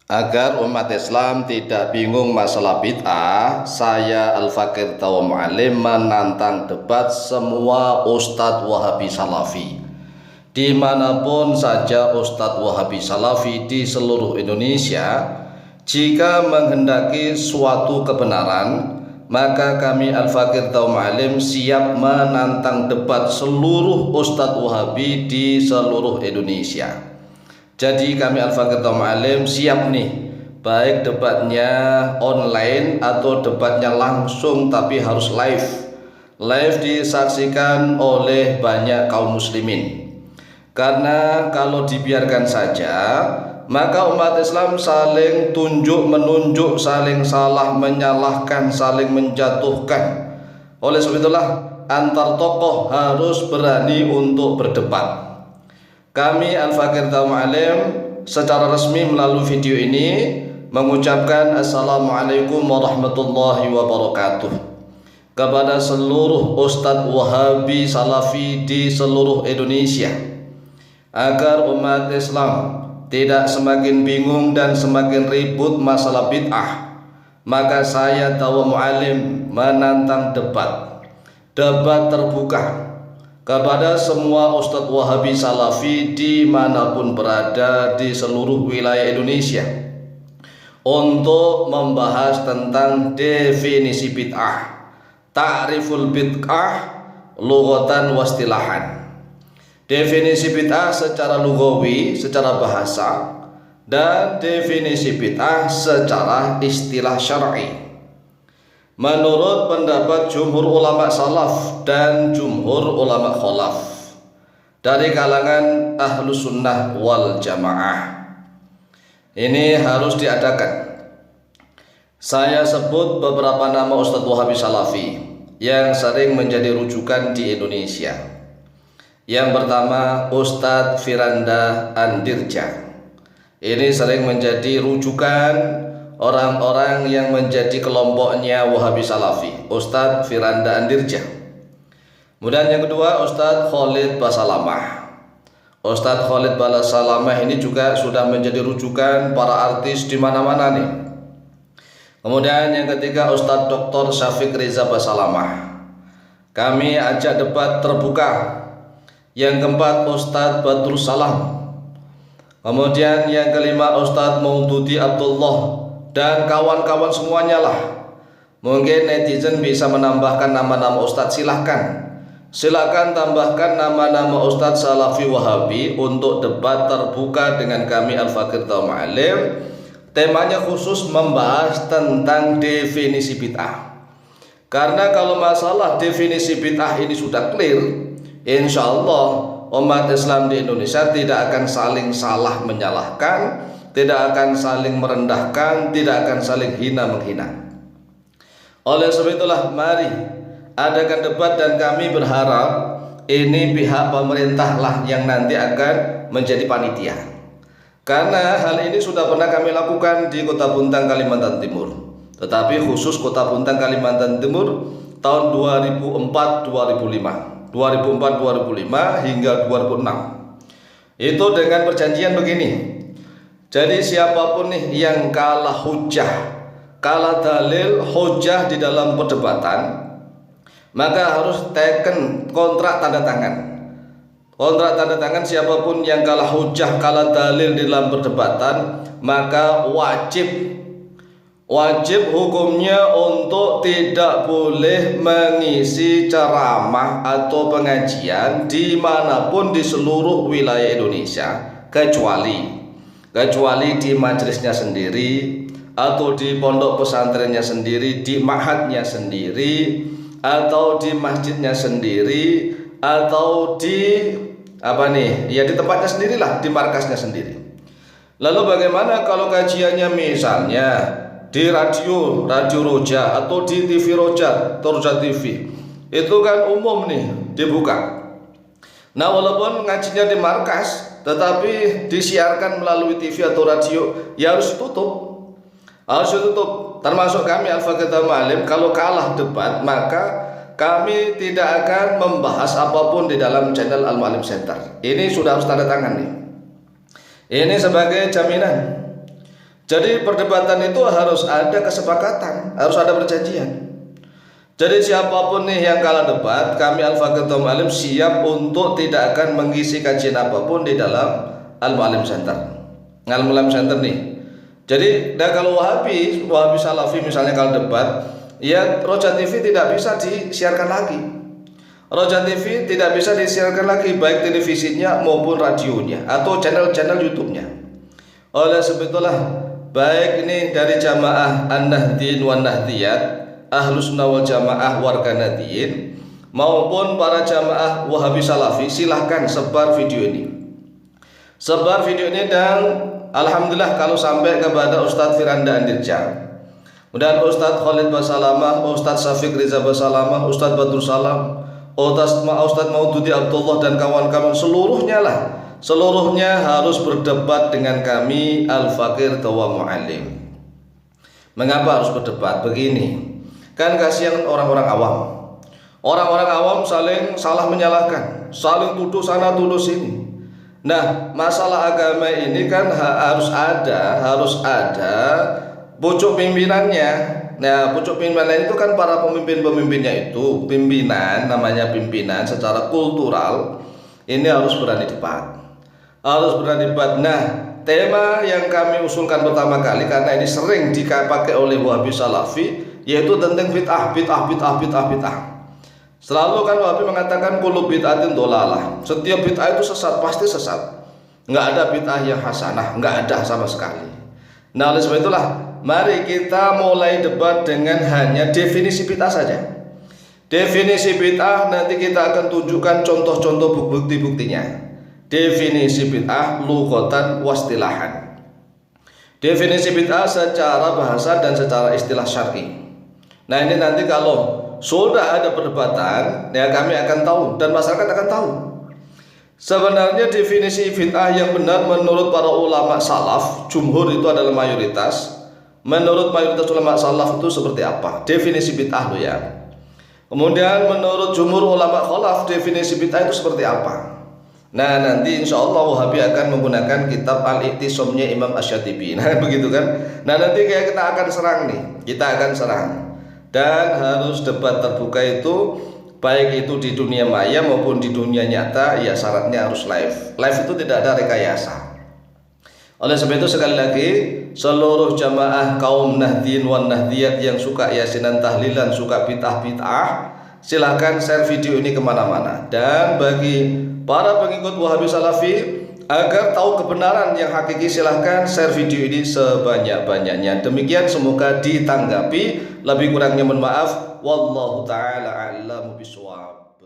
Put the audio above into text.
Agar umat Islam tidak bingung masalah bid'ah, saya Al-Fakir Tawa Mu'alim menantang debat semua Ustadz Wahabi Salafi. Dimanapun saja Ustadz Wahabi Salafi di seluruh Indonesia, jika menghendaki suatu kebenaran, maka kami Al-Fakir Tawa Mu'alim siap menantang debat seluruh Ustadz Wahabi di seluruh Indonesia. Jadi kami Al-Fakir Tawa Mu'alim siap nih, baik debatnya online atau debatnya langsung, tapi harus live disaksikan oleh banyak kaum muslimin. Karena kalau dibiarkan saja, maka umat Islam saling tunjuk menunjuk, saling salah menyalahkan, saling menjatuhkan. Oleh sebab itulah antar tokoh harus berani untuk berdebat. Kami Al-Fakir Tawa Mu'alim secara resmi melalui video ini mengucapkan Assalamualaikum warahmatullahi wabarakatuh kepada seluruh Ustadz Wahabi Salafi di seluruh Indonesia, agar umat Islam tidak semakin bingung dan semakin ribut masalah bid'ah. Maka saya Tawa Mu'alim menantang debat terbuka kepada semua Ustadz Wahabi Salafi dimanapun berada di seluruh wilayah Indonesia untuk membahas tentang definisi bid'ah, ta'riful bid'ah lughatan wastilahan. Definisi bid'ah secara lughawi, secara bahasa, dan definisi bid'ah secara istilah syar'i. Menurut pendapat jumhur ulama salaf dan jumhur ulama khalaf dari kalangan ahlu sunnah wal jamaah, ini harus diadakan. Saya sebut beberapa nama Ustadz Wahabi Salafi yang sering menjadi rujukan di Indonesia. Yang pertama, Ustadz Firanda Andirja. Ini sering menjadi rujukan orang-orang yang menjadi kelompoknya Wahabi Salafi, Ustadz Firanda Andirja. Kemudian yang kedua, Ustadz Khalid Basalamah. Ustadz Khalid Basalamah ini juga sudah menjadi rujukan para artis di mana-mana nih. Kemudian yang ketiga, Ustadz Dr. Syafiq Riza Basalamah. Kami ajak debat terbuka. Yang keempat, Ustadz Badrus Salam. Kemudian yang kelima, Ustadz Maududi Abdullah dan kawan-kawan semuanya lah. Mungkin netizen bisa menambahkan nama-nama Ustadz, silahkan tambahkan nama-nama Ustadz Salafi Wahabi untuk debat terbuka dengan kami Al-Fakir Tawa Mu'alim. Temanya khusus membahas tentang definisi bid'ah. Karena kalau masalah definisi bid'ah ini sudah clear, insya Allah umat Islam di Indonesia tidak akan saling salah menyalahkan, tidak akan saling merendahkan, tidak akan saling hina menghina. Oleh sebab itulah mari adakan debat, dan kami berharap ini pihak pemerintah lah yang nanti akan menjadi panitia. Karena hal ini sudah pernah kami lakukan di Kota Buntang, Kalimantan Timur. Tetapi khusus Kota Buntang, Kalimantan Timur tahun 2004-2005 hingga 2006. Itu dengan perjanjian begini. Jadi siapapun nih yang kalah hujah, kalah dalil hujah di dalam perdebatan, maka harus teken kontrak tanda tangan. Kontrak tanda tangan, siapapun yang kalah hujah, kalah dalil di dalam perdebatan, maka wajib hukumnya untuk tidak boleh mengisi ceramah atau pengajian dimanapun di seluruh wilayah Indonesia, kecuali di majelisnya sendiri, atau di pondok pesantrennya sendiri, di ma'hadnya sendiri, atau di masjidnya sendiri, atau di di tempatnya sendirilah, di markasnya sendiri. Lalu bagaimana kalau kajiannya misalnya di radio Roja atau di TV Roja, Roja TV, itu kan umum nih dibuka. Nah, walaupun ngajinya di markas, tetapi disiarkan melalui TV atau radio, ya harus ditutup. Termasuk kami Al-Fakir Tawa Mu'alim, kalau kalah debat maka kami tidak akan membahas apapun di dalam channel Al-Mu'alim Center. Ini sudah harus tanda tangan nih. Ini sebagai jaminan. Jadi perdebatan itu harus ada kesepakatan, harus ada perjanjian. Jadi siapapun nih yang kalah debat, kami Al-Faqih Thalib Alim siap untuk tidak akan mengisi kajian apapun di dalam Al-Mu'allim Center. Al-Mu'allim Center nih. Jadi kalau Wahabi Salafi misalnya kalau debat, ya Roja TV tidak bisa disiarkan lagi. Roja TV tidak bisa disiarkan lagi baik televisinya maupun radionya atau channel-channel YouTube-nya. Oleh sebab itulah baik ini dari jamaah An-Nahdin wan Nahdiyat, Ahlus Sunnah wal Jamaah warga Nahdien maupun para jamaah Wahabi Salafi, silahkan sebar video ini. Sebar video ini dan alhamdulillah kalau sampai kepada Ustadz Firanda Andirja, dan Ustadz Khalid Basalamah, Ustadz Syafiq Riza Basalamah, Ustadz Badrul Salam, Ustadz Maududi Abdullah dan kawan-kawan seluruhnya harus berdebat dengan kami Al-Faqih Thalib Alim. Mengapa harus berdebat? Begini, kan kasihan orang-orang awam. Orang-orang awam saling salah menyalahkan, saling tuduh sana tuduh sini. Nah, masalah agama ini kan harus ada pucuk pimpinannya. Nah, pucuk pimpinan itu kan para pemimpinnya itu, namanya pimpinan secara kultural ini harus berani debat. Nah, tema yang kami usulkan pertama kali karena ini sering dipakai oleh Wahabi Salafi, yaitu tentang bid'ah. Selalu kan Wahabi mengatakan kullu bid'atin dhalalah. Setiap bid'ah itu sesat, pasti sesat. Nggak ada bid'ah yang hasanah, nggak ada sama sekali. Nah, oleh sebab itulah mari kita mulai debat dengan hanya definisi bid'ah saja. Definisi bid'ah nanti kita akan tunjukkan contoh-contoh bukti-buktinya. Definisi bid'ah lughatan wastilahan. Definisi bid'ah secara bahasa dan secara istilah syar'i. Nah, ini nanti kalau sudah ada perdebatan, ya kami akan tahu dan masyarakat akan tahu sebenarnya definisi bid'ah yang benar menurut para ulama salaf, jumhur itu adalah mayoritas. Menurut mayoritas ulama salaf itu seperti apa? Definisi bid'ah itu ya. Kemudian menurut jumhur ulama khalaf, definisi bid'ah itu seperti apa? Nah, nanti insya Allah Wahabi akan menggunakan kitab Al-I'tisomnya Imam Asy-Syatibi. Nah, begitu kan? Nah, nanti kita akan serang nih. Kita akan serang. Dan harus debat terbuka itu baik itu di dunia maya maupun di dunia nyata, ya syaratnya harus live. Live itu tidak ada rekayasa. Oleh sebab itu sekali lagi seluruh jamaah kaum Nahdien wan Nahdiyat yang suka yasinan tahlilan, suka bid'ah, silahkan share video ini kemana-mana. Dan bagi para pengikut Wahabi Salafi agar tahu kebenaran yang hakiki, silahkan share video ini sebanyak-banyaknya. Demikian, semoga ditanggapi. Lebih kurangnya mohon maaf. Wallahu ta'ala a'lamu bishawab.